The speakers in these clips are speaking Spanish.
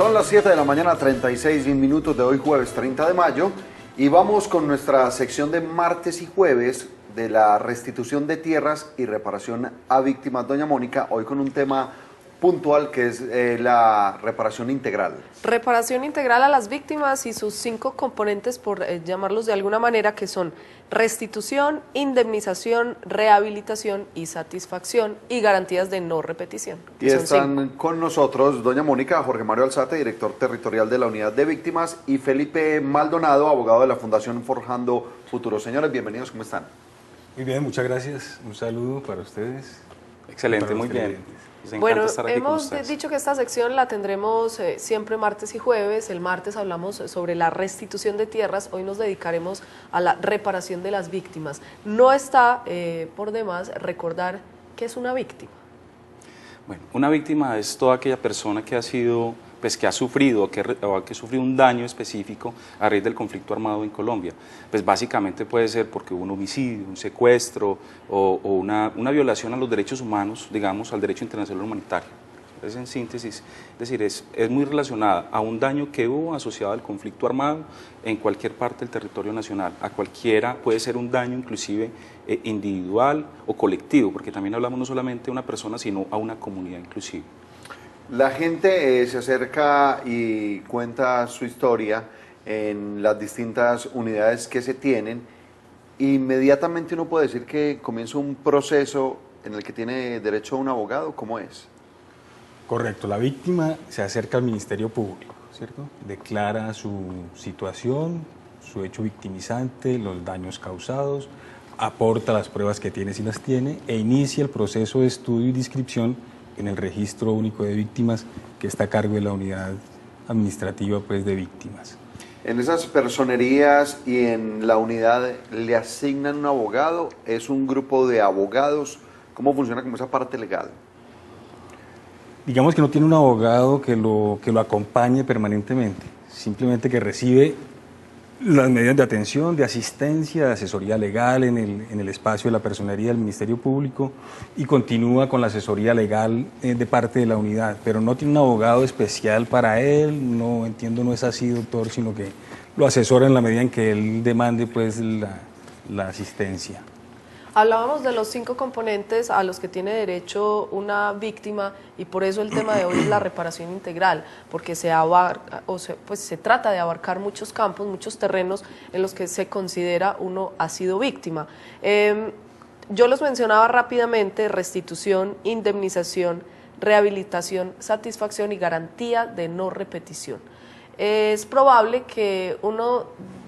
Son las 7 de la mañana, 36 minutos de hoy, jueves 30 de mayo, y vamos con nuestra sección de martes y jueves de la restitución de tierras y reparación a víctimas. Doña Mónica, hoy con un tema puntual que es la reparación integral. Reparación integral a las víctimas y sus 5 componentes, por llamarlos de alguna manera, que son restitución, indemnización, rehabilitación y satisfacción y garantías de no repetición. Y están con nosotros doña Mónica, Jorge Mario Alzate, director territorial de la Unidad de Víctimas, y Felipe Maldonado, abogado de la Fundación Forjando Futuro. Señores, bienvenidos, ¿cómo están? Muy bien, muchas gracias. Un saludo para ustedes. Excelente, muy bien. Bueno, hemos dicho que esta sección la tendremos siempre martes y jueves. El martes hablamos sobre la restitución de tierras, hoy nos dedicaremos a la reparación de las víctimas. No está por demás recordar qué es una víctima. Bueno, una víctima es toda aquella persona que ha sido, que ha sufrido o que ha sufrido un daño específico a raíz del conflicto armado en Colombia. Pues básicamente puede ser porque hubo un homicidio, un secuestro o una violación a los derechos humanos, digamos, al derecho internacional humanitario. Es en síntesis, es decir, es muy relacionada a un daño que hubo asociado al conflicto armado en cualquier parte del territorio nacional. A cualquiera puede ser un daño inclusive individual o colectivo, porque también hablamos no solamente de una persona, sino a una comunidad inclusive. La gente se acerca y cuenta su historia en las distintas unidades que se tienen. Inmediatamente uno puede decir que comienza un proceso en el que tiene derecho a un abogado. ¿Cómo es? Correcto, la víctima se acerca al Ministerio Público, ¿cierto? Declara su situación, su hecho victimizante, los daños causados, aporta las pruebas que tiene si las tiene e inicia el proceso de estudio y de inscripción en el Registro Único de Víctimas, que está a cargo de la Unidad Administrativa de Víctimas. En esas personerías y en la unidad le asignan un abogado, es un grupo de abogados. ¿Cómo funciona como esa parte legal? Digamos que no tiene un abogado que lo acompañe permanentemente, simplemente que recibe las medidas de atención, de asistencia, de asesoría legal en el espacio de la personería del Ministerio Público y continúa con la asesoría legal de parte de la unidad, pero no tiene un abogado especial para él, no entiendo, no es así, doctor, sino que lo asesora en la medida en que él demande la asistencia. Hablábamos de los 5 componentes a los que tiene derecho una víctima y por eso el tema de hoy es la reparación integral, porque se trata de abarcar muchos campos, muchos terrenos en los que se considera uno ha sido víctima. Yo los mencionaba rápidamente: restitución, indemnización, rehabilitación, satisfacción y garantía de no repetición. Es probable que uno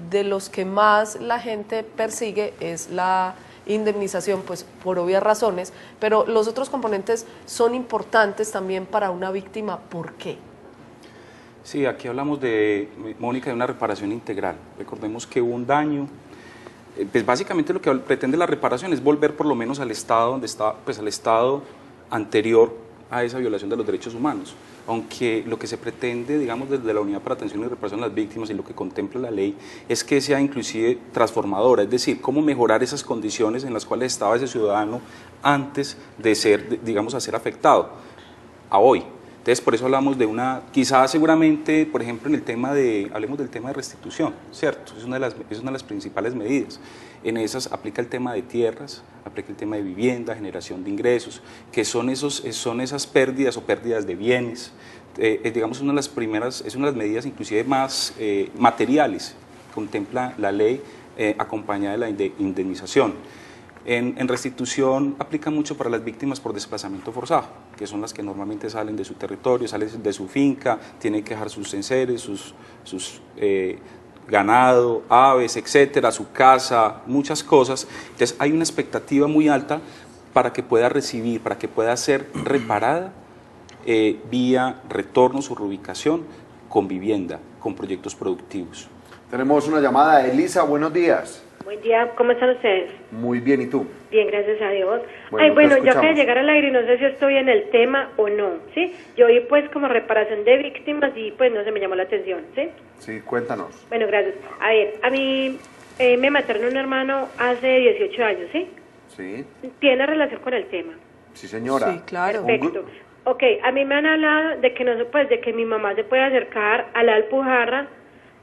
de los que más la gente persigue es la indemnización, pues por obvias razones, pero los otros componentes son importantes también para una víctima. ¿Por qué? Sí, aquí hablamos Mónica, de una reparación integral. Recordemos que hubo un daño, pues básicamente lo que pretende la reparación es volver por lo menos al estado donde estaba, pues al estado anterior a esa violación de los derechos humanos, aunque lo que se pretende, digamos, desde la Unidad para Atención y Reparación a las Víctimas y lo que contempla la ley es que sea inclusive transformadora, es decir, cómo mejorar esas condiciones en las cuales estaba ese ciudadano antes de ser, digamos, a ser afectado a hoy. Entonces, por eso hablamos de quizás seguramente, por ejemplo, hablemos del tema de restitución, ¿cierto? Es una de las principales medidas. En esas aplica el tema de tierras, aplica el tema de vivienda, generación de ingresos, que son esas pérdidas o pérdidas de bienes. Digamos, es una de las medidas inclusive más materiales que contempla la ley, acompañada de la indemnización. En restitución aplica mucho para las víctimas por desplazamiento forzado, que son las que normalmente salen de su territorio, salen de su finca, tienen que dejar sus enseres, sus ganado, aves, etcétera, su casa, muchas cosas. Entonces hay una expectativa muy alta para que pueda recibir, para que pueda ser reparada vía retorno, su reubicación, con vivienda, con proyectos productivos. Tenemos una llamada. Elisa, buenos días. Buen día, ¿cómo están ustedes? Muy bien, ¿y tú? Bien, gracias a Dios. Bueno, yo acabo de llegar al aire y no sé si estoy en el tema o no, ¿sí? Yo vi pues como reparación de víctimas y pues no se me llamó la atención, ¿sí? Sí, cuéntanos. Bueno, gracias. A ver, a mí me mataron un hermano hace 18 años, ¿sí? Sí. ¿Tiene relación con el tema? Sí, señora. Sí, claro. Perfecto. Ok, a mí me han hablado de que no se puede, de que mi mamá se puede acercar a la Alpujarra,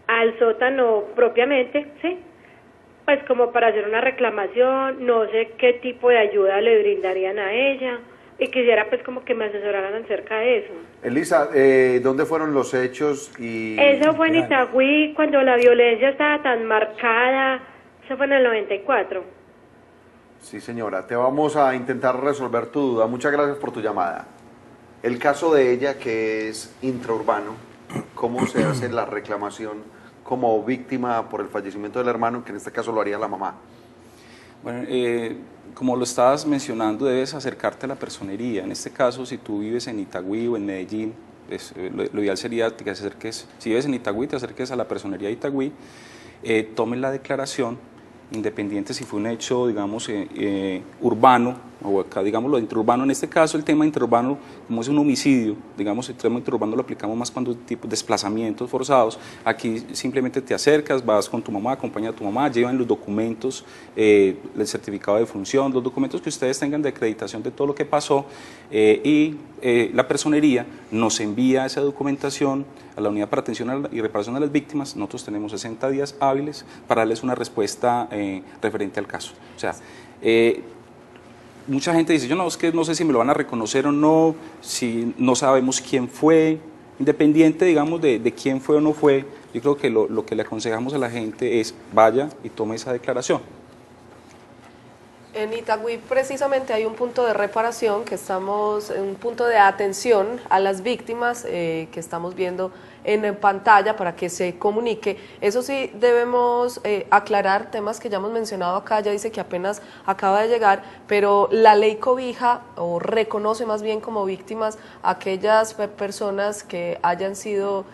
al sótano propiamente, ¿sí? Pues como para hacer una reclamación, no sé qué tipo de ayuda le brindarían a ella y quisiera pues como que me asesoraran acerca de eso. Elisa, ¿dónde fueron los hechos? Y Eso fue en Itagüí cuando la violencia estaba tan marcada, eso fue en el 94. Sí, señora, te vamos a intentar resolver tu duda. Muchas gracias por tu llamada. El caso de ella, que es intraurbano, ¿cómo se hace la reclamación como víctima por el fallecimiento del hermano, que en este caso lo haría la mamá? Bueno, como lo estabas mencionando, debes acercarte a la personería. En este caso, si tú vives en Itagüí o en Medellín, pues, lo ideal sería que te acerques, si vives en Itagüí, te acerques a la personería de Itagüí, tomes la declaración, independiente si fue un hecho, digamos, urbano, o acá, digamos, lo interurbano. En este caso, el tema interurbano, como es un homicidio, digamos, el tema interurbano lo aplicamos más cuando tipo desplazamientos forzados. Aquí simplemente te acercas, vas con tu mamá, acompaña a tu mamá, llevan los documentos, el certificado de función, los documentos que ustedes tengan de acreditación de todo lo que pasó, y la personería nos envía esa documentación a la Unidad para Atención y Reparación de las Víctimas. Nosotros tenemos 60 días hábiles para darles una respuesta referente al caso. O sea, mucha gente dice, yo no, es que no sé si me lo van a reconocer o no, si no sabemos quién fue, independiente, digamos, de quién fue o no fue. Yo creo que lo que le aconsejamos a la gente es vaya y tome esa declaración. En Itagüí precisamente hay un punto de reparación, un punto de atención a las víctimas que estamos viendo en pantalla para que se comunique. Eso sí, debemos aclarar temas que ya hemos mencionado acá, ya dice que apenas acaba de llegar, pero la ley cobija o reconoce más bien como víctimas a aquellas personas que hayan sido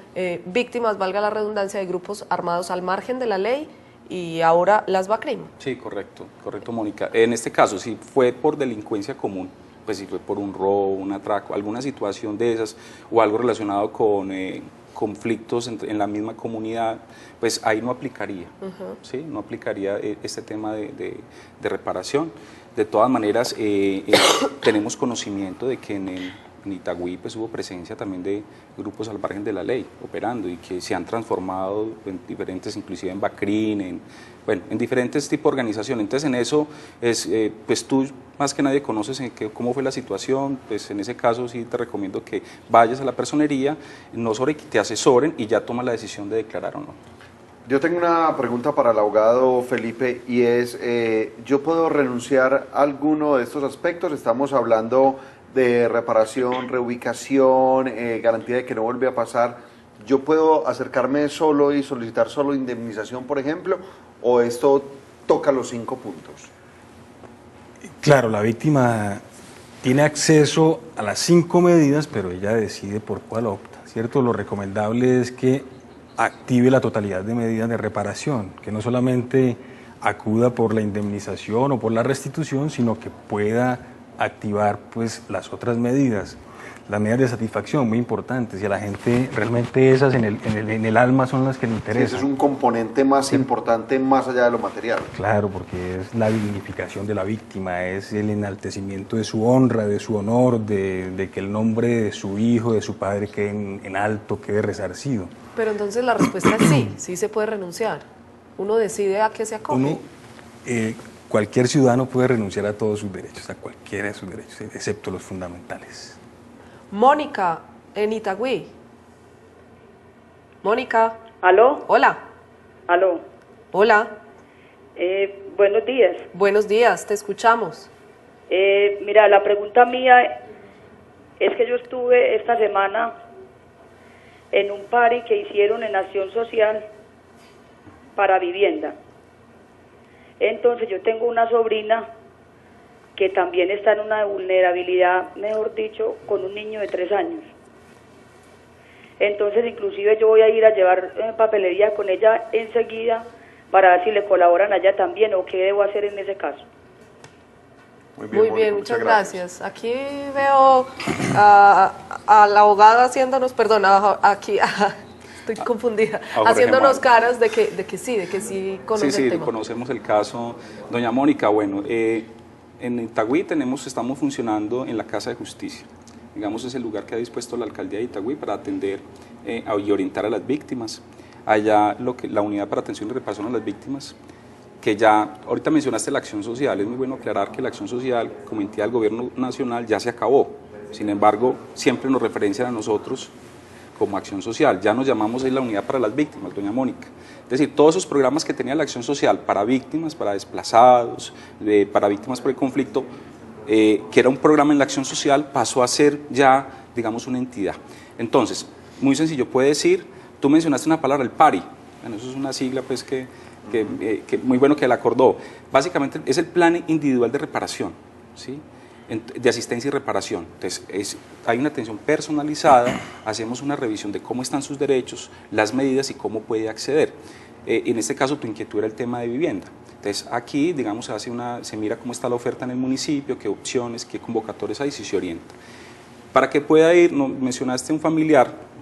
víctimas, valga la redundancia, de grupos armados al margen de la ley, y ahora las BACRIM. Sí, correcto, Mónica. En este caso, si fue por delincuencia común, pues si fue por un robo, un atraco, alguna situación de esas o algo relacionado con conflictos en la misma comunidad, pues ahí no aplicaría, ¿sí? No aplicaría este tema de reparación. De todas maneras, tenemos conocimiento de que en Itagüí pues hubo presencia también de grupos al margen de la ley operando y que se han transformado en diferentes, inclusive en BACRIM, en diferentes tipos de organizaciones. Entonces en eso, pues tú más que nadie conoces cómo fue la situación, pues en ese caso sí te recomiendo que vayas a la personería, no sobre que te asesoren y ya tomas la decisión de declarar o no. Yo tengo una pregunta para el abogado Felipe y es, ¿yo puedo renunciar a alguno de estos aspectos? Estamos hablando de reparación, reubicación, garantía de que no vuelve a pasar. ¿Yo puedo acercarme solo y solicitar solo indemnización, por ejemplo, o esto toca los 5 puntos? Claro, la víctima tiene acceso a las 5 medidas, pero ella decide por cuál opta, ¿cierto? Lo recomendable es que active la totalidad de medidas de reparación, que no solamente acuda por la indemnización o por la restitución, sino que pueda activar pues las otras medidas, las medidas de satisfacción, muy importantes, y a la gente realmente esas en el alma son las que le interesan. Sí, ese es un componente más importante más allá de lo material. Claro, porque es la dignificación de la víctima, es el enaltecimiento de su honra, de su honor, de que el nombre de su hijo, de su padre quede en alto, quede resarcido. Pero entonces la respuesta es sí, sí se puede renunciar. Uno decide a qué se acoge. Cualquier ciudadano puede renunciar a todos sus derechos, a cualquiera de sus derechos, excepto los fundamentales. Mónica, en Itagüí. Mónica. ¿Aló? Hola. ¿Aló? Hola. Buenos días. Buenos días, te escuchamos. Mira, la pregunta mía es que yo estuve esta semana en un party que hicieron en Acción Social para vivienda. Entonces yo tengo una sobrina que también está en una vulnerabilidad, mejor dicho, con un niño de 3 años. Entonces inclusive yo voy a ir a llevar papelería con ella enseguida para ver si le colaboran allá también o qué debo hacer en ese caso. Muy bien, muchas gracias. Aquí veo a la abogada haciéndonos, perdón, aquí... Estoy confundida, haciéndonos caras de que sí conoce el tema. Sí, conocemos el caso. Doña Mónica, bueno, en Itagüí estamos funcionando en la Casa de Justicia. digamos, es el lugar que ha dispuesto la alcaldía de Itagüí para atender y orientar a las víctimas. Allá la unidad para atención y reparación a las víctimas, que ya, ahorita mencionaste la acción social, es muy bueno aclarar que la acción social como entidad del gobierno nacional ya se acabó, sin embargo, siempre nos referencian a nosotros como acción social, ya nos llamamos la unidad para las víctimas, doña Mónica. Es decir, todos esos programas que tenía la acción social para víctimas, para desplazados, para víctimas por el conflicto, que era un programa en la acción social, pasó a ser ya, digamos, una entidad. Entonces, muy sencillo, puede decir, tú mencionaste una palabra, el PARI, bueno, eso es una sigla pues que muy bueno que la acordó. Básicamente es el plan individual de reparación, ¿sí? De asistencia y reparación. Entonces, hay una atención personalizada, hacemos una revisión de cómo están sus derechos, las medidas y cómo puede acceder. En este caso, tu inquietud era el tema de vivienda. Entonces, aquí, digamos, se mira cómo está la oferta en el municipio, qué opciones, qué convocatorias hay, si se orienta. Para que pueda ir, mencionaste un familiar,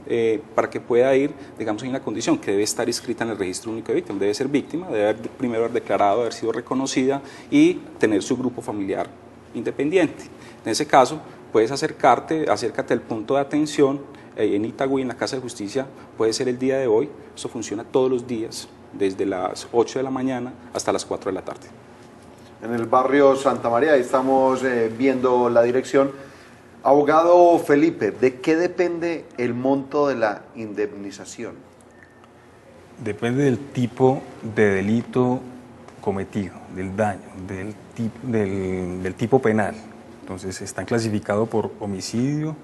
para que pueda ir, digamos, hay una condición que debe estar inscrita en el registro único de víctimas, debe ser víctima, debe primero haber declarado, haber sido reconocida y tener su grupo familiar independiente. En ese caso, puedes acércate al punto de atención en Itagüí, en la Casa de Justicia, puede ser el día de hoy, eso funciona todos los días, desde las 8 de la mañana hasta las 4 de la tarde. En el barrio Santa María, ahí estamos viendo la dirección. Abogado Felipe, ¿de qué depende el monto de la indemnización? Depende del tipo de delito cometido, del daño, del tipo penal. Entonces están clasificados por homicidio,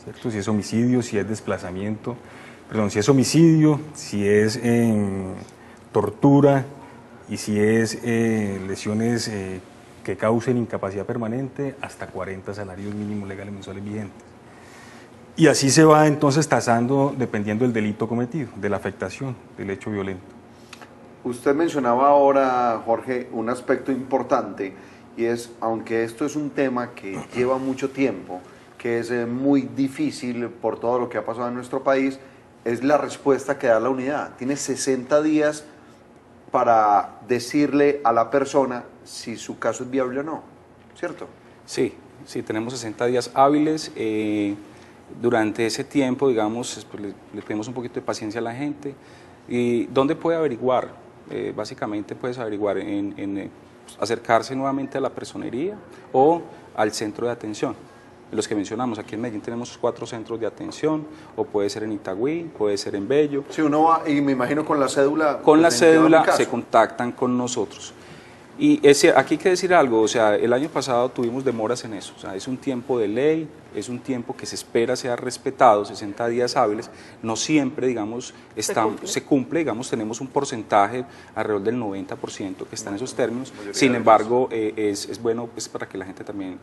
¿cierto? Si es homicidio, si es desplazamiento, perdón, si es homicidio, si es tortura y si es lesiones que causen incapacidad permanente, hasta 40 salarios mínimos legales mensuales vigentes. Y así se va entonces tasando dependiendo del delito cometido, de la afectación, del hecho violento. Usted mencionaba ahora, Jorge, un aspecto importante y es, aunque esto es un tema que lleva mucho tiempo, que es muy difícil por todo lo que ha pasado en nuestro país, es la respuesta que da la unidad. Tiene 60 días para decirle a la persona si su caso es viable o no, ¿cierto? Sí, tenemos 60 días hábiles. Durante ese tiempo, digamos, pues, le pedimos un poquito de paciencia a la gente. ¿Y dónde puede averiguar? Básicamente puedes averiguar acercarse nuevamente a la personería o al centro de atención. Los que mencionamos, aquí en Medellín tenemos 4 centros de atención, o puede ser en Itagüí, puede ser en Bello. Si uno va, y me imagino con la cédula... Con la cédula se contactan con nosotros. Y aquí hay que decir algo, o sea, el año pasado tuvimos demoras en eso, o sea, es un tiempo de ley, es un tiempo que se espera sea respetado, 60 días hábiles, no siempre, digamos, se cumple, digamos, tenemos un porcentaje alrededor del 90% que está en esos términos, sin embargo, es bueno pues, para que la gente también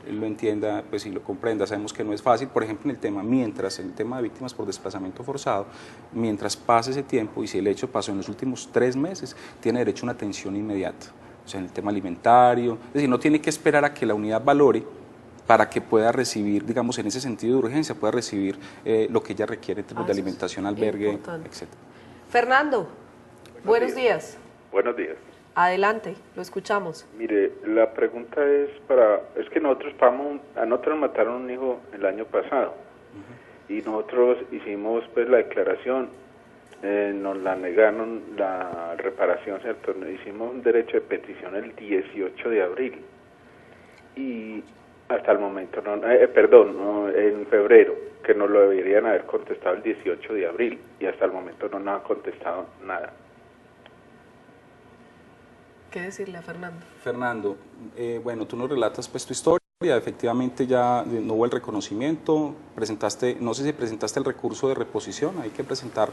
lo entienda pues, y lo comprenda, sabemos que no es fácil, por ejemplo, en el tema de víctimas por desplazamiento forzado, mientras pase ese tiempo y si el hecho pasó en los últimos 3 meses, tiene derecho a una atención inmediata. O sea, en el tema alimentario, es decir, no tiene que esperar a que la unidad valore para que pueda recibir, digamos, en ese sentido de urgencia, pueda recibir lo que ella requiere en términos de alimentación, albergue, etc. Fernando, buenos días. Buenos días. Adelante, lo escuchamos. Mire, la pregunta es que nosotros a nosotros nos mataron un hijo el año pasado y nosotros hicimos pues la declaración. Nos la negaron la reparación, ¿cierto? Hicimos un derecho de petición el 18 de abril y hasta el momento en febrero, que nos lo deberían haber contestado el 18 de abril y hasta el momento no nos han contestado nada. ¿Qué decirle a Fernando? Fernando, bueno, tú nos relatas pues tu historia, efectivamente ya no hubo el reconocimiento, no sé si presentaste el recurso de reposición, hay que presentar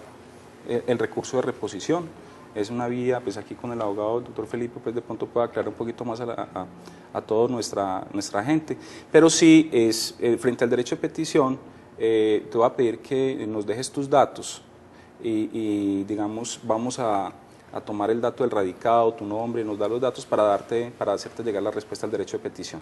el recurso de reposición, es una vía, pues aquí con el abogado, el doctor Felipe, pues de pronto puede aclarar un poquito más a toda nuestra gente, pero sí, frente al derecho de petición, te voy a pedir que nos dejes tus datos y digamos, vamos a tomar el dato del radicado, tu nombre, nos da los datos para hacerte llegar la respuesta al derecho de petición.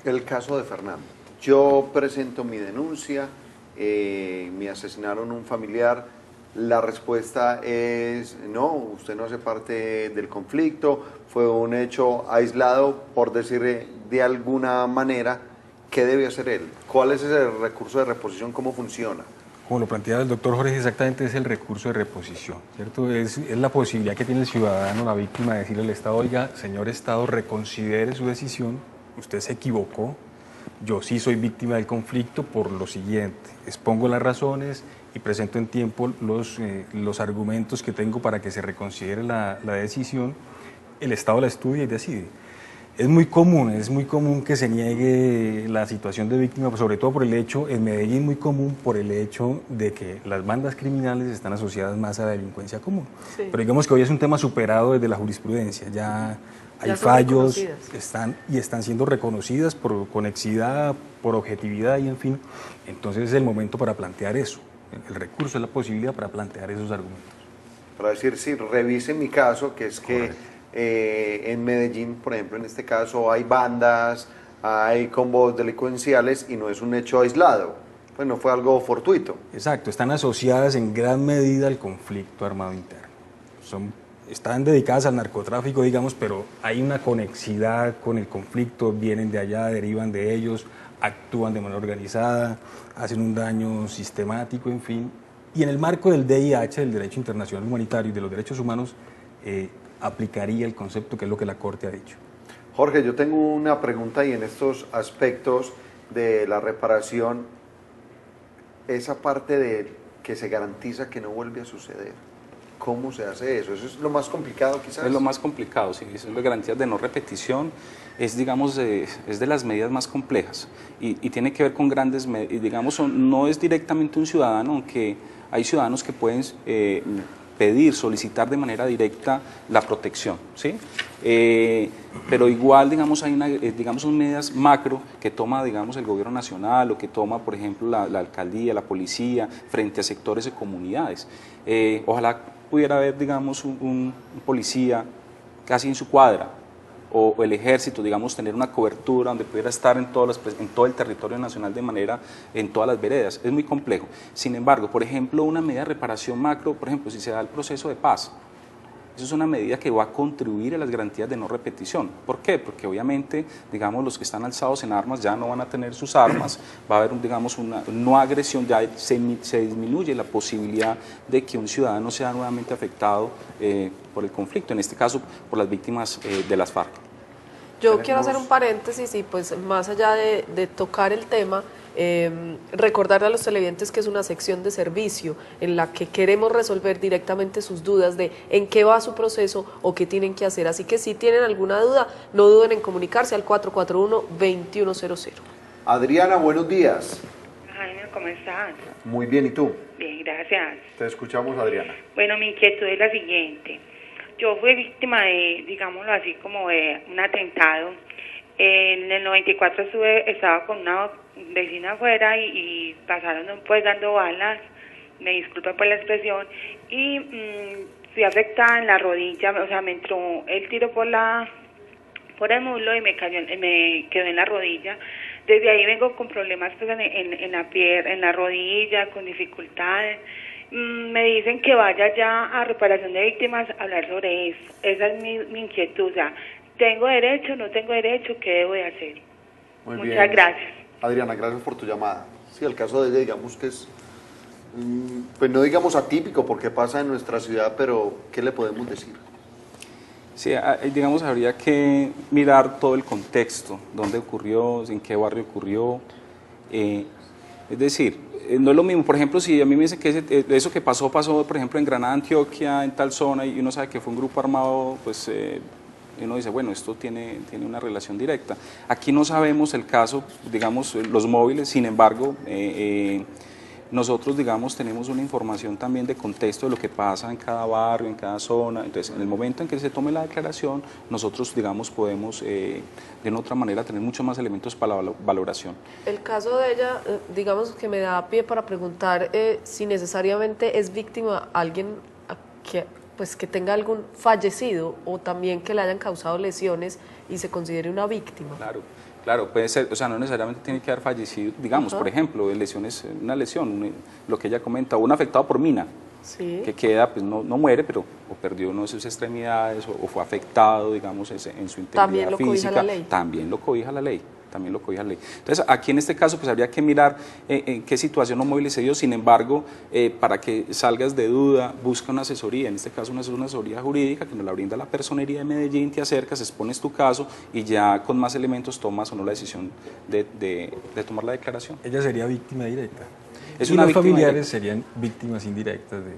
El caso de Fernando, yo presento mi denuncia, me asesinaron un familiar. La respuesta es no, usted no hace parte del conflicto, fue un hecho aislado, por decir de alguna manera, ¿qué debe hacer él? ¿Cuál es ese recurso de reposición? ¿Cómo funciona? Como lo planteaba el doctor Jorge, exactamente es el recurso de reposición, ¿cierto? Es la posibilidad que tiene el ciudadano, la víctima, de decirle al Estado, oiga, señor Estado, reconsidere su decisión, usted se equivocó, yo sí soy víctima del conflicto por lo siguiente, expongo las razones y presento en tiempo los argumentos que tengo para que se reconsidere la decisión, el Estado la estudia y decide. Es muy común que se niegue la situación de víctima, sobre todo por el hecho, en Medellín muy común por el hecho de que las bandas criminales están asociadas más a la delincuencia común. Sí. Pero digamos que hoy es un tema superado desde la jurisprudencia, ya hay Ya son fallos, reconocidas. están siendo reconocidas por conexidad, por objetividad y en fin. Entonces es el momento para plantear eso, el recurso es la posibilidad para plantear esos argumentos. Para decir, sí, revise mi caso, que es que en Medellín, por ejemplo, en este caso hay bandas, hay combos delincuenciales y no es un hecho aislado, pues no fue algo fortuito. Exacto, están asociadas en gran medida al conflicto armado interno. Están dedicadas al narcotráfico, digamos, pero hay una conexidad con el conflicto, vienen de allá, derivan de ellos, actúan de manera organizada, hacen un daño sistemático, en fin. Y en el marco del DIH, del Derecho Internacional Humanitario y de los Derechos Humanos, aplicaría el concepto que es lo que la Corte ha dicho. Jorge, yo tengo una pregunta y en estos aspectos de la reparación, esa parte de que se garantiza que no vuelve a suceder, ¿cómo se hace eso? ¿Eso es lo más complicado quizás? Es lo más complicado, sí, es la garantía de no repetición, es digamos, es de las medidas más complejas y tiene que ver con grandes medidas, digamos, no es directamente un ciudadano, aunque hay ciudadanos que pueden pedir, solicitar de manera directa la protección, ¿sí? Pero igual, digamos, hay digamos, son medidas macro que toma, digamos, el gobierno nacional o que toma, por ejemplo, la alcaldía, la policía, frente a sectores de comunidades. Ojalá pudiera haber, digamos, un policía casi en su cuadra, o el ejército, digamos, tener una cobertura donde pudiera estar en todo el territorio nacional de manera, en todas las veredas. Es muy complejo. Sin embargo, por ejemplo, una medida de reparación macro, por ejemplo, si se da el proceso de paz, eso es una medida que va a contribuir a las garantías de no repetición. ¿Por qué? Porque obviamente, digamos, los que están alzados en armas ya no van a tener sus armas, va a haber, digamos, una no agresión, ya se disminuye la posibilidad de que un ciudadano sea nuevamente afectado por el conflicto, en este caso por las víctimas de las FARC. Yo quiero hacer un paréntesis y pues más allá de tocar el tema, recordarle a los televidentes que es una sección de servicio en la que queremos resolver directamente sus dudas de en qué va su proceso o qué tienen que hacer. Así que si tienen alguna duda, no duden en comunicarse al 441-2100. Adriana, buenos días. Jaime, ¿cómo estás? Muy bien, ¿y tú? Bien, gracias. Te escuchamos, Adriana. Bueno, mi inquietud es la siguiente. Yo fui víctima de, digámoslo así, como de un atentado. En el 94 estaba con una vecina afuera y pasaron pues dando balas, me disculpa por la expresión, y fui afectada en la rodilla, o sea, me entró el tiro por el muslo y me quedó en la rodilla. Desde ahí vengo con problemas pues, en la pierna, en la rodilla, con dificultades. Me dicen que vaya ya a reparación de víctimas a hablar sobre eso. Esa es mi inquietud. O sea, ¿tengo derecho, no tengo derecho? ¿Qué debo de hacer? Muchas gracias. Adriana, gracias por tu llamada. Sí, el caso de ella, digamos que es, pues no digamos atípico porque pasa en nuestra ciudad, pero ¿qué le podemos decir? Sí, digamos, habría que mirar todo el contexto, dónde ocurrió, en qué barrio ocurrió. Es decir, no es lo mismo, por ejemplo, si a mí me dicen que eso que pasó, por ejemplo, en Granada, Antioquia, en tal zona, y uno sabe que fue un grupo armado, pues uno dice, bueno, esto tiene una relación directa. Aquí no sabemos el caso, digamos, los móviles, sin embargo, nosotros, digamos, tenemos una información también de contexto de lo que pasa en cada barrio, en cada zona. Entonces, en el momento en que se tome la declaración, nosotros, digamos, podemos de una otra manera tener muchos más elementos para la valoración. El caso de ella, digamos que me da pie para preguntar si necesariamente es víctima alguien que tenga algún fallecido o también que le hayan causado lesiones y se considere una víctima. Claro, puede ser, o sea, no necesariamente tiene que haber fallecido, digamos, por ejemplo, una lesión, lo que ella comenta, o un afectado por mina, sí, que queda, pues no muere, pero o perdió una de sus extremidades, o fue afectado, digamos, en su integridad ¿también lo física. cobija la ley? También lo cobija la ley. también lo cobija la ley. Entonces, aquí en este caso, pues habría que mirar en qué situación o móvil se dio. Sin embargo, para que salgas de duda, busca una asesoría, en este caso una asesoría jurídica que nos la brinda la Personería de Medellín, te acercas, expones tu caso y ya con más elementos tomas o no la decisión de tomar la declaración. Ella sería víctima directa. Es Y una los víctima familiares directa. serían víctimas indirectas de...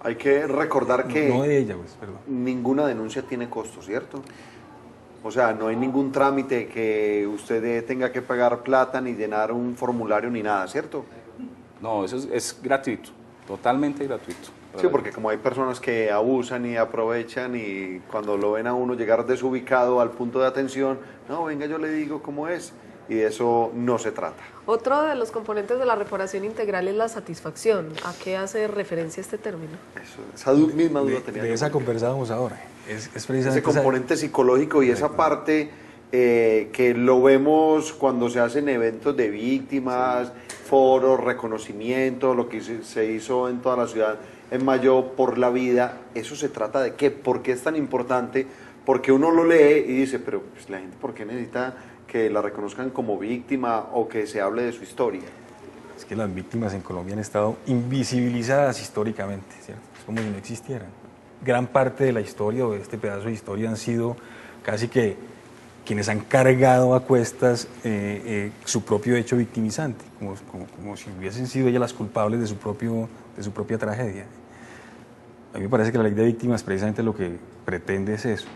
Hay que recordar que No de ella, pues, perdón. ninguna denuncia tiene costo, ¿cierto? O sea, no hay ningún trámite que usted tenga que pagar plata, ni llenar un formulario, ni nada, ¿cierto? No, eso es gratuito, totalmente gratuito. Sí, porque como hay personas que abusan y aprovechan y cuando lo ven a uno llegar desubicado al punto de atención, no, venga, yo le digo cómo es, y de eso no se trata. Otro de los componentes de la reparación integral es la satisfacción. ¿A qué hace referencia este término? Eso, esa misma duda tenía De yo. esa conversábamos ahora. Es precisamente Ese componente psicológico y esa parte que lo vemos cuando se hacen eventos de víctimas, foros, reconocimiento, lo que se hizo en toda la ciudad en mayo por la vida. ¿Eso se trata de qué? ¿Por qué es tan importante? Porque uno lo lee y dice, pero pues, la gente, ¿por qué necesita que la reconozcan como víctima o que se hable de su historia? Es que las víctimas en Colombia han estado invisibilizadas históricamente, ¿cierto? Es como si no existieran. Gran parte de la historia o de este pedazo de historia han sido casi que quienes han cargado a cuestas su propio hecho victimizante, como si hubiesen sido ellas las culpables de su propia tragedia. A mí me parece que la ley de víctimas precisamente lo que pretende es eso,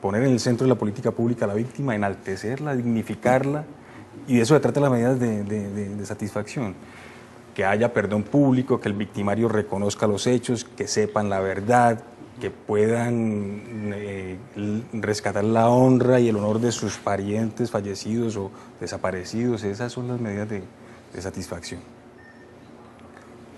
poner en el centro de la política pública a la víctima, enaltecerla, dignificarla, y de eso se trata las medidas de satisfacción. Que haya perdón público, que el victimario reconozca los hechos, que sepan la verdad, que puedan rescatar la honra y el honor de sus parientes fallecidos o desaparecidos. Esas son las medidas de satisfacción.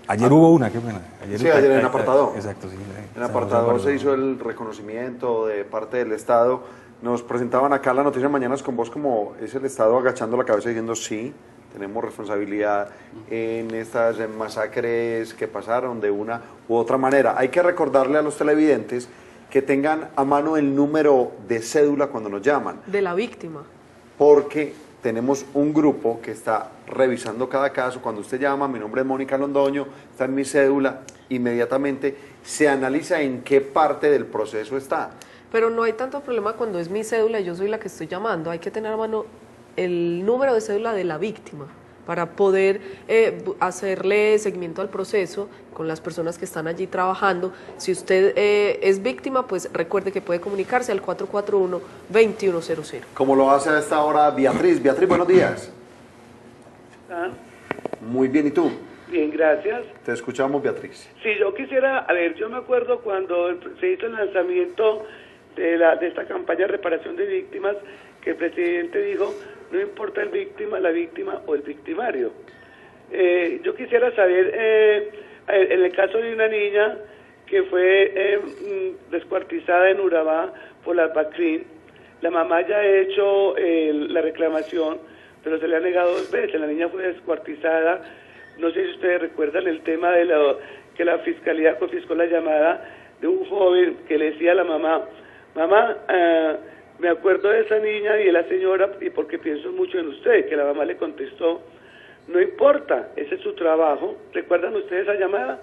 Ayer hubo una, qué pena. Ayer en apartado. Exacto, sí. En apartado se hizo el reconocimiento de parte del Estado. Nos presentaban acá la noticia Mañanas con Voz como es el Estado agachando la cabeza diciendo sí, tenemos responsabilidad en estas masacres que pasaron de una u otra manera. Hay que recordarle a los televidentes que tengan a mano el número de cédula cuando nos llaman. De la víctima. Porque tenemos un grupo que está revisando cada caso. Cuando usted llama, mi nombre es Mónica Londoño, está en mi cédula, inmediatamente se analiza en qué parte del proceso está. Pero no hay tanto problema cuando es mi cédula y yo soy la que estoy llamando. Hay que tener a mano el número de cédula de la víctima para poder hacerle seguimiento al proceso con las personas que están allí trabajando. Si usted es víctima, pues recuerde que puede comunicarse al 441-2100. Como lo hace a esta hora Beatriz. Beatriz, buenos días. Muy bien, ¿y tú? Bien, gracias. Te escuchamos, Beatriz. Sí, yo quisiera, a ver, yo me acuerdo cuando se hizo el lanzamiento de esta campaña de reparación de víctimas, que el presidente dijo, no importa la víctima o el victimario. Yo quisiera saber, en el caso de una niña que fue descuartizada en Urabá por la BACRIM, la mamá ya ha hecho la reclamación, pero se le ha negado 2 veces. La niña fue descuartizada. No sé si ustedes recuerdan el tema de que la fiscalía confiscó la llamada de un joven que le decía a la mamá, me acuerdo de esa niña y de la señora y porque pienso mucho en usted, que la mamá le contestó, no importa, ese es su trabajo. ¿Recuerdan ustedes esa llamada?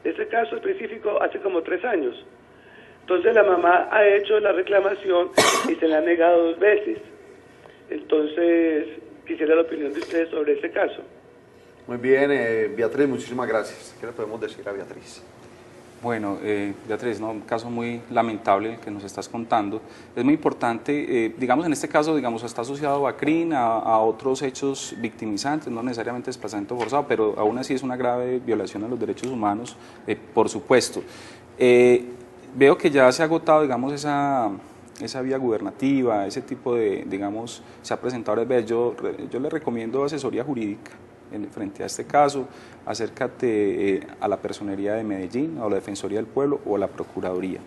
Ese caso específico hace como 3 años. Entonces la mamá ha hecho la reclamación y se le ha negado 2 veces. Entonces quisiera la opinión de ustedes sobre ese caso. Muy bien, Beatriz, muchísimas gracias. ¿Qué le podemos decir a Beatriz? Bueno, Beatriz, un caso muy lamentable el que nos estás contando. Es muy importante, digamos en este caso, está asociado a BACRIM, a otros hechos victimizantes, no necesariamente desplazamiento forzado, pero aún así es una grave violación a los derechos humanos, por supuesto. Veo que ya se ha agotado, esa vía gubernativa, ese tipo de, se ha presentado varias veces. Yo le recomiendo asesoría jurídica frente a este caso. Acércate a la Personería de Medellín, a la Defensoría del Pueblo o a la Procuraduría,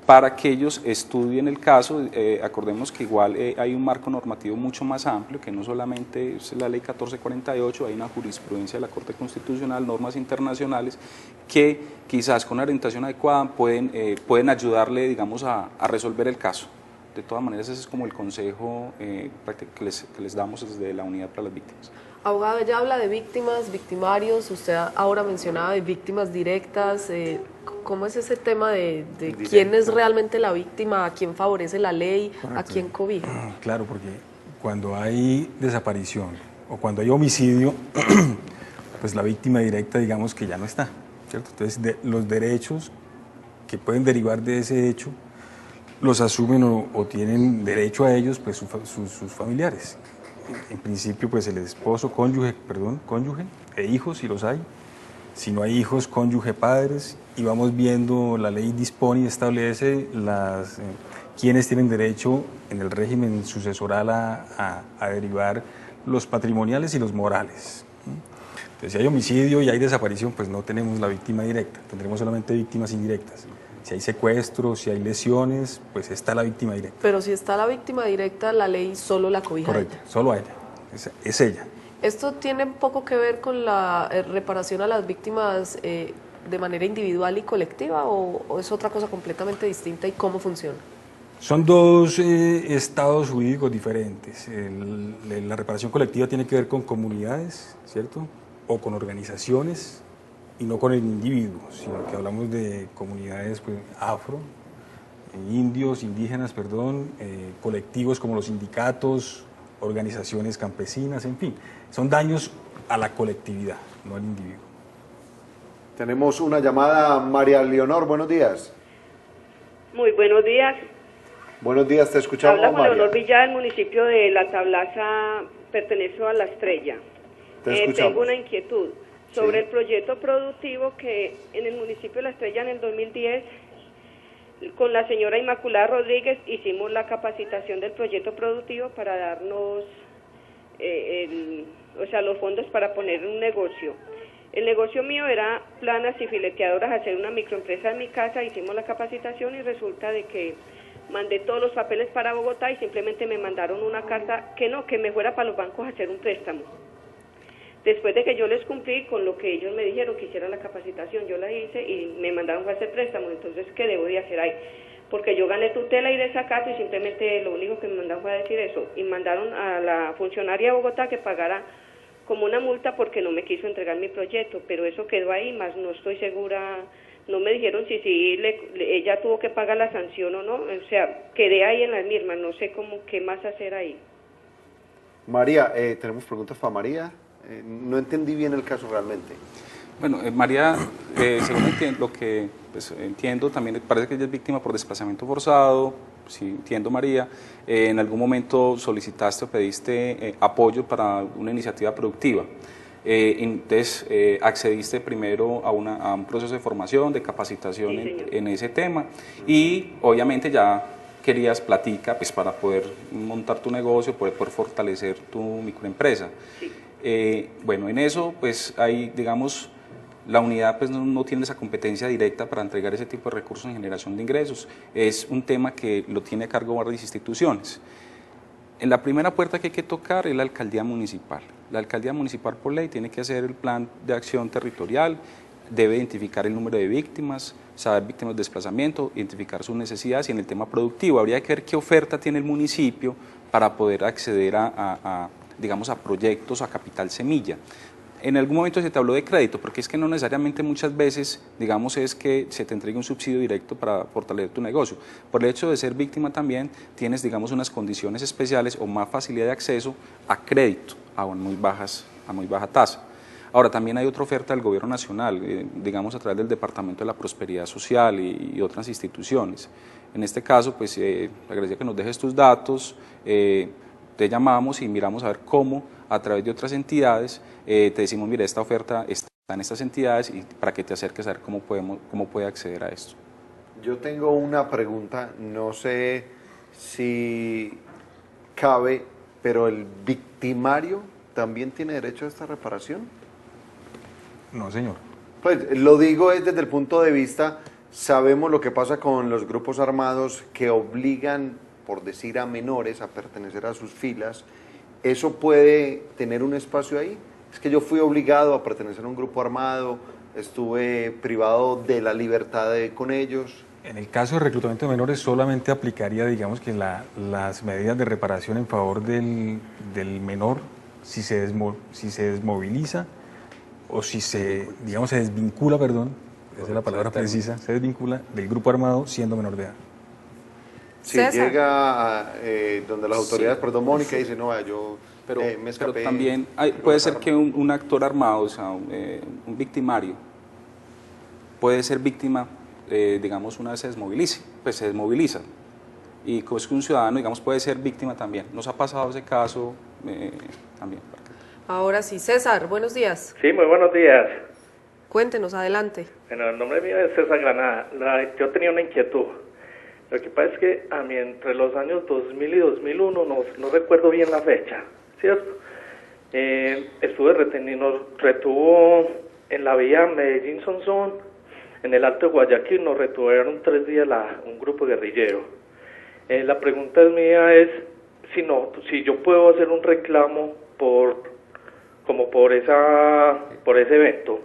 para que ellos estudien el caso. Acordemos que igual hay un marco normativo mucho más amplio, que no solamente es la Ley 1448, hay una jurisprudencia de la Corte Constitucional, normas internacionales, que quizás con una orientación adecuada pueden ayudarle, a resolver el caso. de todas maneras ese es como el consejo que les damos desde la Unidad para las Víctimas. Abogado, ella habla de víctimas, victimarios, usted ahora mencionaba de víctimas directas. ¿Cómo es ese tema de quién es realmente la víctima, a quién favorece la ley, a quién cobija? Claro, porque cuando hay desaparición o cuando hay homicidio, pues la víctima directa digamos que ya no está, ¿cierto? Entonces los derechos que pueden derivar de ese hecho los asumen o tienen derecho a ellos pues sus familiares. En principio, pues el esposo, cónyuge e hijos, si los hay. Si no hay hijos, cónyuge, padres. Y vamos viendo, la ley dispone y establece quienes tienen derecho en el régimen sucesoral a derivar los patrimoniales y los morales. Entonces, si hay homicidio y hay desaparición, pues no tenemos la víctima directa, tendremos solamente víctimas indirectas. Si hay secuestros, si hay lesiones, pues está la víctima directa. Pero si está la víctima directa, la ley solo la cobija. Correcto, a ella. solo a ella, es ella. ¿Esto tiene poco que ver con la reparación a las víctimas de manera individual y colectiva o es otra cosa completamente distinta y cómo funciona? Son dos estados jurídicos diferentes. La reparación colectiva tiene que ver con comunidades, ¿cierto? O con organizaciones, y no con el individuo, sino que hablamos de comunidades pues, indígenas, colectivos como los sindicatos, organizaciones campesinas, en fin. Son daños a la colectividad, no al individuo. Tenemos una llamada, María Leonor, buenos días. Muy buenos días. Buenos días, te escuchamos, Habla Juan María. Leonor Villada, del municipio de La Tablaza, pertenezco a La Estrella. Te escuchamos. Tengo una inquietud sobre Sí. el proyecto productivo que en el municipio de La Estrella en el 2010, con la señora Inmaculada Rodríguez, hicimos la capacitación del proyecto productivo para darnos los fondos para poner un negocio. El negocio mío era planas y fileteadoras, hacer una microempresa en mi casa, hicimos la capacitación y resulta de que mandé todos los papeles para Bogotá y simplemente me mandaron una carta que me fuera para los bancos a hacer un préstamo. Después de que yo les cumplí con lo que ellos me dijeron que hiciera la capacitación, yo la hice y me mandaron a hacer préstamo. Entonces, ¿qué debo de hacer ahí? Porque yo gané tutela y desacato y simplemente lo único que me mandaron fue a decir eso. Y mandaron a la funcionaria de Bogotá que pagara como una multa porque no me quiso entregar mi proyecto, pero eso quedó ahí, más no estoy segura, no me dijeron si ella tuvo que pagar la sanción o no, o sea, quedé ahí en las mismas, no sé qué más hacer ahí. María, tenemos preguntas para María. No entendí bien el caso realmente. Bueno, María, según lo que pues, entiendo, también parece que ella es víctima por desplazamiento forzado. Si entiendo, María, en algún momento solicitaste o pediste apoyo para una iniciativa productiva. Entonces, accediste primero a un proceso de formación, de capacitación en ese tema y obviamente ya querías platica pues, para poder montar tu negocio, poder fortalecer tu microempresa. Sí. Bueno, en eso pues hay, digamos, la unidad pues no tiene esa competencia directa para entregar ese tipo de recursos en generación de ingresos. Es un tema que lo tiene a cargo varias instituciones. En la primera puerta que hay que tocar es la alcaldía municipal. La alcaldía municipal por ley tiene que hacer el plan de acción territorial, debe identificar el número de víctimas, saber víctimas de desplazamiento, identificar sus necesidades y en el tema productivo habría que ver qué oferta tiene el municipio para poder acceder digamos, a proyectos, a capital semilla. En algún momento se te habló de crédito, porque es que no necesariamente muchas veces, digamos, es que se te entregue un subsidio directo para fortalecer tu negocio. Por el hecho de ser víctima también tienes, digamos, unas condiciones especiales o más facilidad de acceso a crédito a muy baja tasa. Ahora, también hay otra oferta del Gobierno Nacional, digamos, a través del Departamento de la Prosperidad Social y otras instituciones. En este caso, pues, agradecería que nos dejes tus datos, te llamamos y miramos a ver cómo, a través de otras entidades, te decimos, mira, esta oferta está en estas entidades y para que te acerques a ver cómo puede acceder a esto. Yo tengo una pregunta, no sé si cabe, pero ¿el victimario también tiene derecho a esta reparación? No, señor. Pues lo digo desde el punto de vista, sabemos lo que pasa con los grupos armados que obligan, por decir, a menores a pertenecer a sus filas. ¿Eso puede tener un espacio ahí? Es que yo fui obligado a pertenecer a un grupo armado, estuve privado de la libertad con ellos En el caso de reclutamiento de menores solamente aplicaría, digamos, que las medidas de reparación en favor del menor si se desmoviliza o si se, digamos, se desvincula, perdón, esa es la palabra precisa, se desvincula del grupo armado siendo menor de edad. Si César. llega donde las autoridades, perdón, Mónica, dice, no, yo me escapé. Pero también puede ser que un actor armado, o sea, un victimario, puede ser víctima, digamos, una vez se desmovilice, pues se desmoviliza. Y como es que un ciudadano, digamos, puede ser víctima también. Nos ha pasado ese caso también. Ahora sí, César, buenos días. Sí, muy buenos días. Cuéntenos, adelante. Bueno, el nombre mío es César Granada. Yo tenía una inquietud. Lo que pasa es que a mí entre los años 2000 y 2001, no recuerdo bien la fecha, ¿cierto? Estuve retenido, nos retuvo en la vía Medellín-Sonsón, en el Alto de Guayaquil, nos retuvieron 3 días un grupo guerrillero. La pregunta mía es si yo puedo hacer un reclamo por ese evento.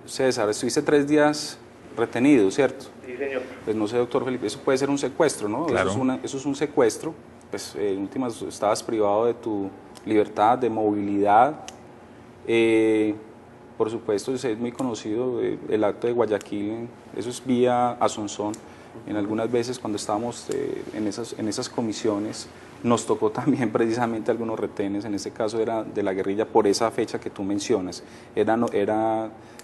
César, estuviste 3 días retenido, ¿cierto? Sí, señor. Pues no sé, doctor Felipe, eso puede ser un secuestro, ¿no? Claro. Eso es un secuestro, pues en últimas estabas privado de tu libertad, de movilidad. Por supuesto, es muy conocido el acto de Guayaquil, eso es vía Asunción. En algunas veces cuando estábamos en esas comisiones nos tocó también precisamente algunos retenes, en este caso era de la guerrilla por esa fecha que tú mencionas,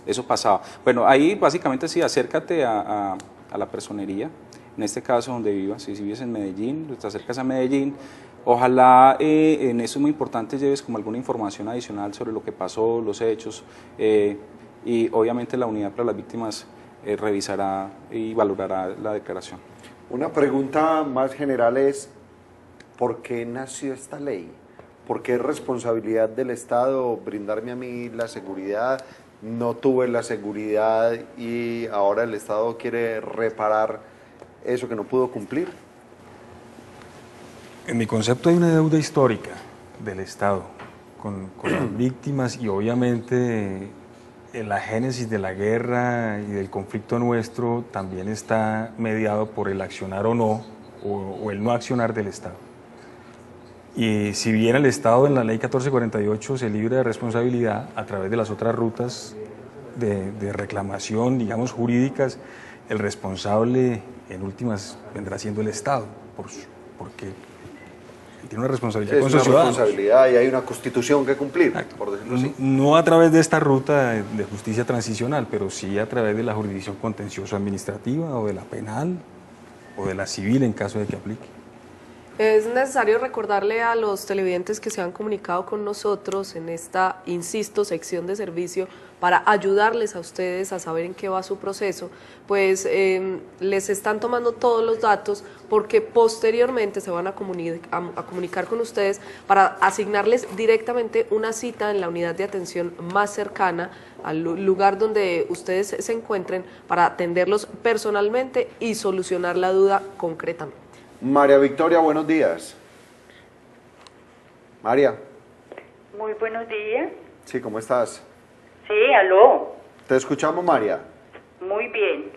eso pasaba. Bueno, ahí básicamente sí, acércate a la personería, en este caso donde vivas, si vives en Medellín, te acercas a Medellín, ojalá en eso es muy importante lleves como alguna información adicional sobre lo que pasó, los hechos, y obviamente la unidad para las víctimas revisará y valorará la declaración. Una pregunta más general es, ¿por qué nació esta ley? ¿Por qué es responsabilidad del Estado brindarme a mí la seguridad? No tuve la seguridad y ahora el Estado quiere reparar eso que no pudo cumplir. En mi concepto hay una deuda histórica del Estado con las víctimas y obviamente la génesis de la guerra y del conflicto nuestro también está mediado por el accionar o no, o el no accionar del Estado. Y si bien el Estado en la ley 1448 se libra de responsabilidad a través de las otras rutas de reclamación, digamos, jurídicas, el responsable en últimas vendrá siendo el Estado, porque tiene una responsabilidad con sus ciudadanos. Responsabilidad y hay una constitución que cumplir, por decirlo así. No a través de esta ruta de justicia transicional, pero sí a través de la jurisdicción contencioso administrativa o de la penal o de la civil en caso de que aplique. Es necesario recordarle a los televidentes que se han comunicado con nosotros en esta, insisto, sección de servicio para ayudarles a ustedes a saber en qué va su proceso, pues les están tomando todos los datos porque posteriormente se van a comunicar con ustedes para asignarles directamente una cita en la unidad de atención más cercana al lugar donde ustedes se encuentren para atenderlos personalmente y solucionar la duda concretamente. María Victoria, buenos días. María. Muy buenos días. Sí, ¿cómo estás? Sí, aló. Te escuchamos, María. Muy bien.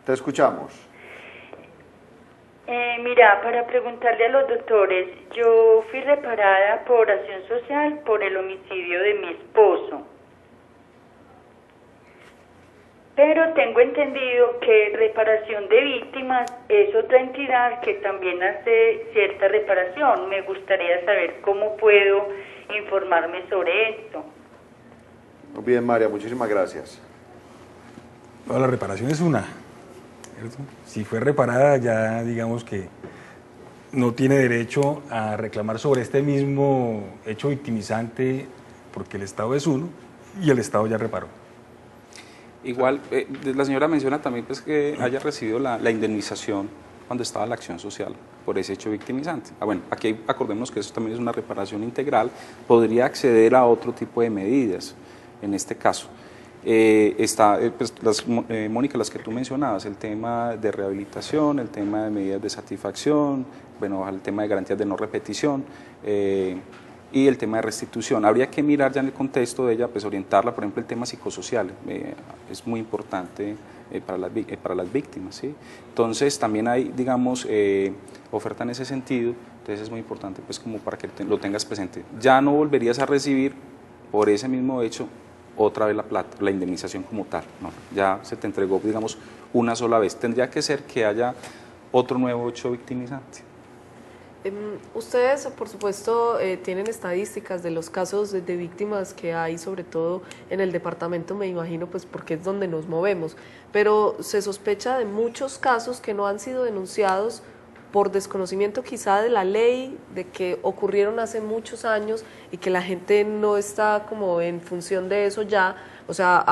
Te escuchamos. Mira, para preguntarle a los doctores, yo fui reparada por Acción Social por el homicidio de mi esposo. Pero tengo entendido que Reparación de Víctimas es otra entidad que también hace cierta reparación. Me gustaría saber cómo puedo informarme sobre esto. Muy bien, María, muchísimas gracias. No, la reparación es una, ¿cierto? Si fue reparada, ya digamos que no tiene derecho a reclamar sobre este mismo hecho victimizante porque el Estado es uno y el Estado ya reparó. Igual, la señora menciona también pues, que haya recibido la indemnización cuando estaba la acción social por ese hecho victimizante. Bueno, aquí acordemos que eso también es una reparación integral, podría acceder a otro tipo de medidas en este caso. Mónica, las que tú mencionabas, el tema de rehabilitación, el tema de medidas de satisfacción, bueno, el tema de garantías de no repetición, y el tema de restitución. Habría que mirar ya en el contexto de ella, pues orientarla, por ejemplo, el tema psicosocial. Es muy importante para las víctimas, ¿sí? Entonces también hay, digamos, oferta en ese sentido, entonces es muy importante pues como para que lo tengas presente. Ya no volverías a recibir por ese mismo hecho otra vez la plata, la indemnización como tal, no, ya se te entregó, digamos, una sola vez. Tendría que ser que haya otro nuevo hecho victimizante. Ustedes, por supuesto, tienen estadísticas de los casos de víctimas que hay, sobre todo en el departamento, me imagino, pues porque es donde nos movemos, pero se sospecha de muchos casos que no han sido denunciados por desconocimiento quizá de la ley, de que ocurrieron hace muchos años y que la gente no está como en función de eso ya, o sea,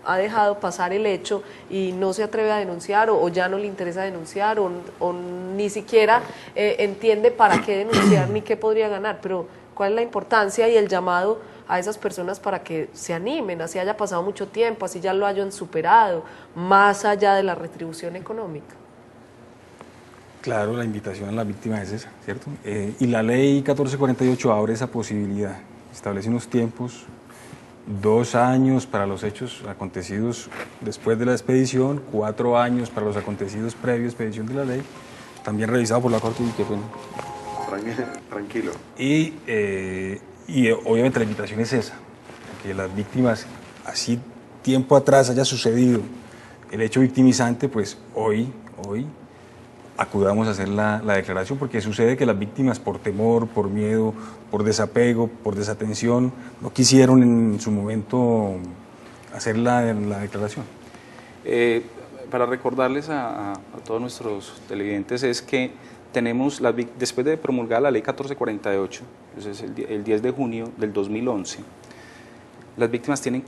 ha dejado pasar el hecho y no se atreve a denunciar o ya no le interesa denunciar o ni siquiera entiende para qué denunciar ni qué podría ganar, pero cuál es la importancia y el llamado a esas personas para que se animen, así haya pasado mucho tiempo, así ya lo hayan superado, más allá de la retribución económica. Claro, la invitación a la víctima es esa, ¿cierto? Y la ley 1448 abre esa posibilidad, establece unos tiempos, 2 años para los hechos acontecidos después de la expedición, 4 años para los acontecidos previo a expedición de la ley, también revisado por la Corte y que bueno. Tranquilo. Y obviamente la invitación es esa, que las víctimas, así tiempo atrás haya sucedido el hecho victimizante, pues hoy acudamos a hacer la declaración, porque sucede que las víctimas por temor, por miedo, por desapego, por desatención, no quisieron en su momento hacer la declaración. Para recordarles a todos nuestros televidentes es que tenemos, después de promulgar la ley 1448, entonces el 10 de junio del 2011, las víctimas tienen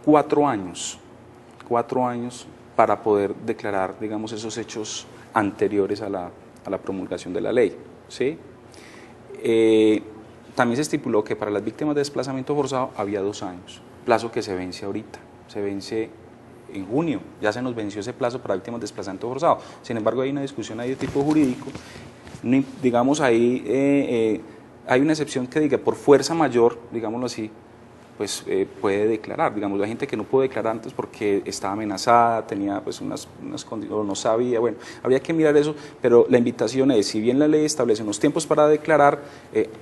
4 años para poder declarar, digamos, esos hechos anteriores a la promulgación de la ley, ¿sí? También se estipuló que para las víctimas de desplazamiento forzado había 2 años, plazo que se vence ahorita, se vence en junio, ya se nos venció ese plazo para víctimas de desplazamiento forzado. Sin embargo, hay una discusión ahí de tipo jurídico, digamos ahí hay una excepción que diga por fuerza mayor, digámoslo así, pues puede declarar. Digamos, la gente que no pudo declarar antes porque estaba amenazada, tenía pues unas condiciones, o no sabía, bueno, habría que mirar eso, pero la invitación es, si bien la ley establece unos tiempos para declarar,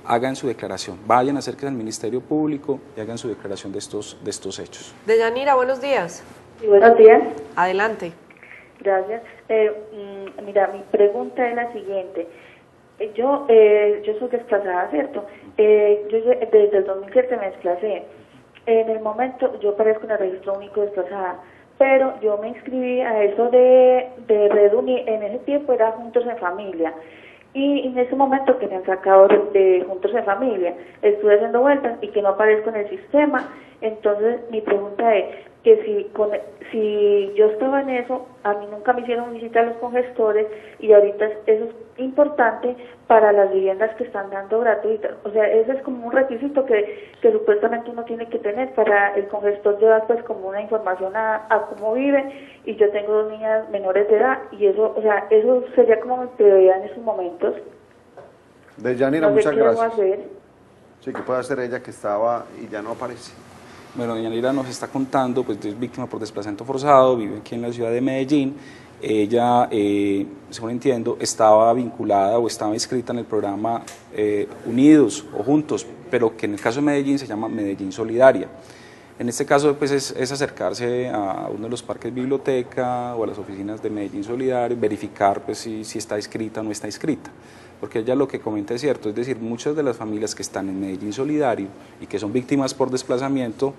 hagan su declaración, vayan, acérquense al Ministerio Público y hagan su declaración de estos hechos. Deyanira, buenos días. Sí, buenos días. Adelante. Gracias. Mira, mi pregunta es la siguiente. Yo soy desplazada, ¿cierto? Yo desde el 2007 me desplacé. En el momento yo aparezco en el registro único desplazada, pero yo me inscribí a eso de Red Uni, en ese tiempo era Juntos en Familia, y en ese momento que me han sacado de Juntos en Familia, estuve haciendo vueltas y que no aparezco en el sistema. Entonces mi pregunta es que si yo estaba en eso, a mí nunca me hicieron visita a los congestores y ahorita eso es importante para las viviendas que están dando gratuitas. O sea, ese es como un requisito que supuestamente uno tiene que tener para el congestor llevar pues como una información a cómo vive, y yo tengo 2 niñas menores de edad y eso, o sea, eso sería como mi prioridad en estos momentos. Deyanira, no sé muchas qué debo gracias. hacer. Sí, que puede hacer ella que estue y ya no aparece. Bueno, Deyanira nos está contando, pues es víctima por desplazamiento forzado, vive aquí en la ciudad de Medellín. Ella, según entiendo, estaba vinculada o estaba inscrita en el programa Unidos o Juntos, pero que en el caso de Medellín se llama Medellín Solidaria. En este caso, pues es acercarse a uno de los parques biblioteca o a las oficinas de Medellín Solidario, verificar pues si está inscrita o no está inscrita. Porque ella lo que comenta es cierto, es decir, muchas de las familias que están en Medellín Solidario y que son víctimas por desplazamiento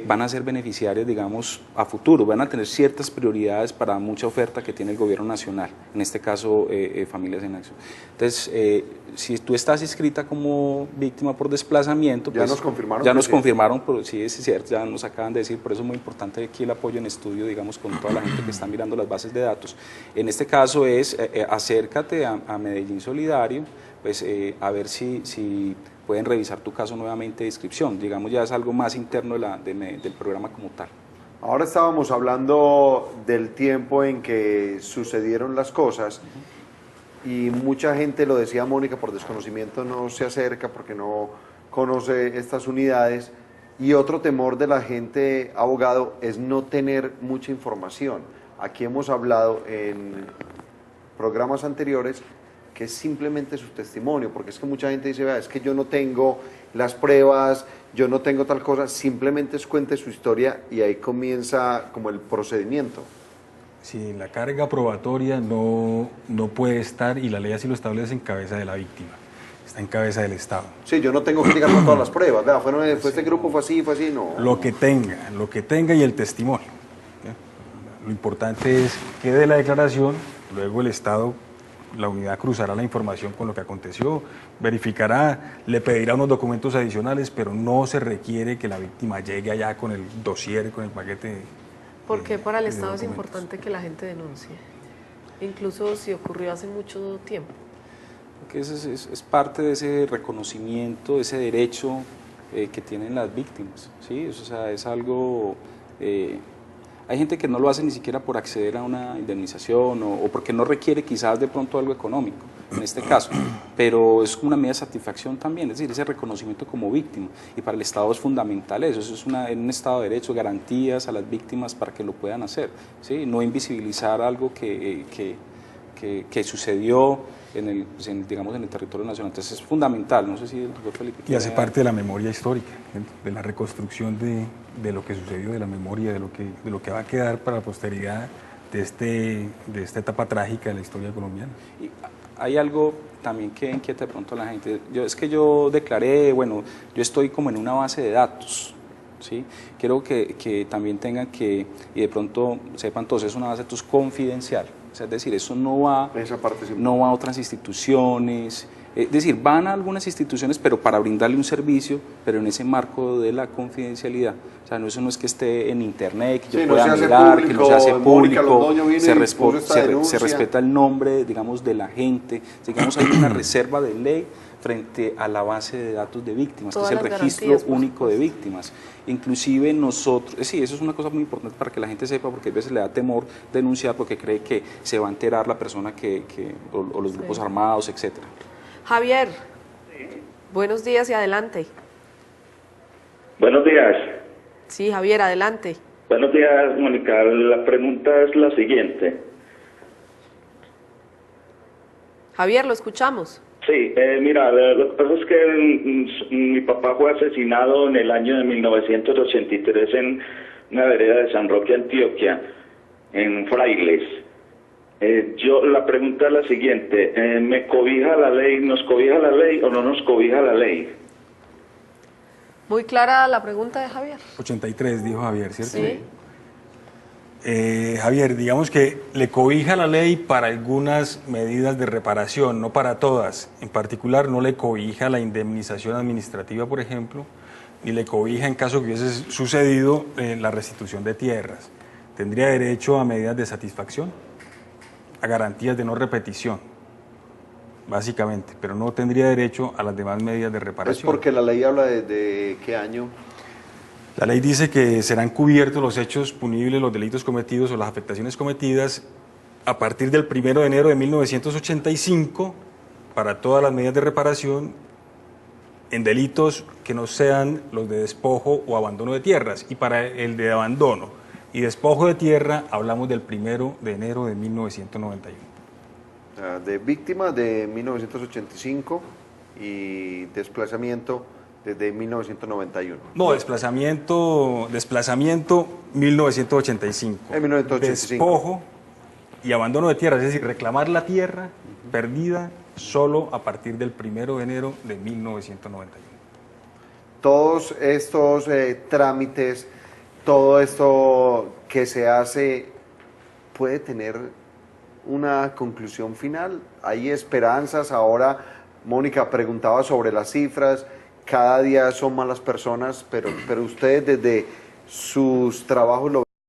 van a ser beneficiarias, digamos, a futuro, van a tener ciertas prioridades para mucha oferta que tiene el gobierno nacional, en este caso Familias en Acción. Entonces, si tú estás inscrita como víctima por desplazamiento, ya pues, nos confirmaron. Ya nos confirmaron, sí, es cierto, ya nos acaban de decir, por eso es muy importante aquí el apoyo en estudio, digamos, con toda la gente que está mirando las bases de datos. En este caso es, acércate a Medellín Solidario, pues a ver si pueden revisar tu caso nuevamente de inscripción, digamos ya es algo más interno del programa como tal. Ahora estábamos hablando del tiempo en que sucedieron las cosas y mucha gente, lo decía Mónica, por desconocimiento no se acerca porque no conoce estas unidades, Y otro temor de la gente, abogado, es no tener mucha información. Aquí hemos hablado en programas anteriores que es simplemente su testimonio, porque es que mucha gente dice, vea, es que yo no tengo las pruebas, yo no tengo tal cosa, simplemente es cuente su historia y ahí comienza como el procedimiento. Sí, la carga probatoria no puede estar, y la ley así lo establece, en cabeza de la víctima, está en cabeza del Estado. Sí, yo no tengo que llegar con todas las pruebas, vea, fue este grupo, fue así, no. Lo que tenga y el testimonio. ¿Ya? Lo importante es que de la declaración, luego el Estado, la unidad cruzará la información con lo que aconteció, verificará, le pedirá unos documentos adicionales, pero no se requiere que la víctima llegue allá con el dossier, con el paquete. ¿Por qué para el Estado es importante que la gente denuncie? Incluso si ocurrió hace mucho tiempo. Porque es parte de ese reconocimiento, ese derecho que tienen las víctimas, ¿sí? O sea, es algo... hay gente que no lo hace ni siquiera por acceder a una indemnización o porque no requiere quizás de pronto algo económico, en este caso, pero es una medida de satisfacción también, es decir, ese reconocimiento como víctima, y para el Estado es fundamental eso es en un Estado de Derecho, garantías a las víctimas para que lo puedan hacer, ¿sí? No invisibilizar algo que sucedió digamos, en el territorio nacional. Entonces es fundamental, no sé si el doctor Felipe... Y hace parte de la memoria histórica, de la reconstrucción de lo que sucedió, de la memoria, de lo que va a quedar para la posteridad de esta etapa trágica de la historia colombiana. Y hay algo también que inquieta de pronto a la gente. Yo declaré, bueno, yo estoy como en una base de datos, ¿sí? Quiero que también tengan y de pronto sepan todos, es una base de datos confidencial. Es decir, eso no va a otras instituciones, es decir, van a algunas instituciones, pero para brindarle un servicio, pero en ese marco de la confidencialidad. O sea, eso no es que esté en internet, que yo pueda mirar, que no se hace público, se respeta el nombre, digamos, de la gente, digamos, hay una reserva de ley frente a la base de datos de víctimas, que es el registro único de víctimas. Inclusive nosotros, sí, eso es una cosa muy importante para que la gente sepa, porque a veces le da temor denunciar porque cree que se va a enterar la persona o los grupos armados, etcétera. Javier, buenos días y adelante. Buenos días. Sí, Javier, adelante. Buenos días, Mónica. La pregunta es la siguiente. Javier, lo escuchamos. Sí, mira, lo que pasa es que mi papá fue asesinado en el año de 1983 en una vereda de San Roque, Antioquia, en Frailes. La pregunta es la siguiente, ¿me cobija la ley, nos cobija la ley o no nos cobija la ley? Muy clara la pregunta de Javier. 83, dijo Javier, ¿cierto? Sí. Javier, digamos que le cobija la ley para algunas medidas de reparación, no para todas. En particular, no le cobija la indemnización administrativa, por ejemplo, ni le cobija, en caso que hubiese sucedido, la restitución de tierras. Tendría derecho a medidas de satisfacción, a garantías de no repetición, básicamente, pero no tendría derecho a las demás medidas de reparación. ¿Es porque la ley habla de qué año? La ley dice que serán cubiertos los hechos punibles, los delitos cometidos o las afectaciones cometidas a partir del 1 de enero de 1985 para todas las medidas de reparación en delitos que no sean los de despojo o abandono de tierras. Y para el de abandono y despojo de tierra hablamos del 1 de enero de 1991. De víctima de 1985 y desplazamiento desde 1991. No, desplazamiento 1985. 1985. Despojo y abandono de tierra, es decir, reclamar la tierra perdida solo a partir del 1 de enero de 1991. Todos estos trámites, todo esto que se hace, ¿puede tener una conclusión final? ¿Hay esperanzas? Ahora, Mónica preguntaba sobre las cifras. Cada día son más las personas, pero ustedes desde sus trabajos lo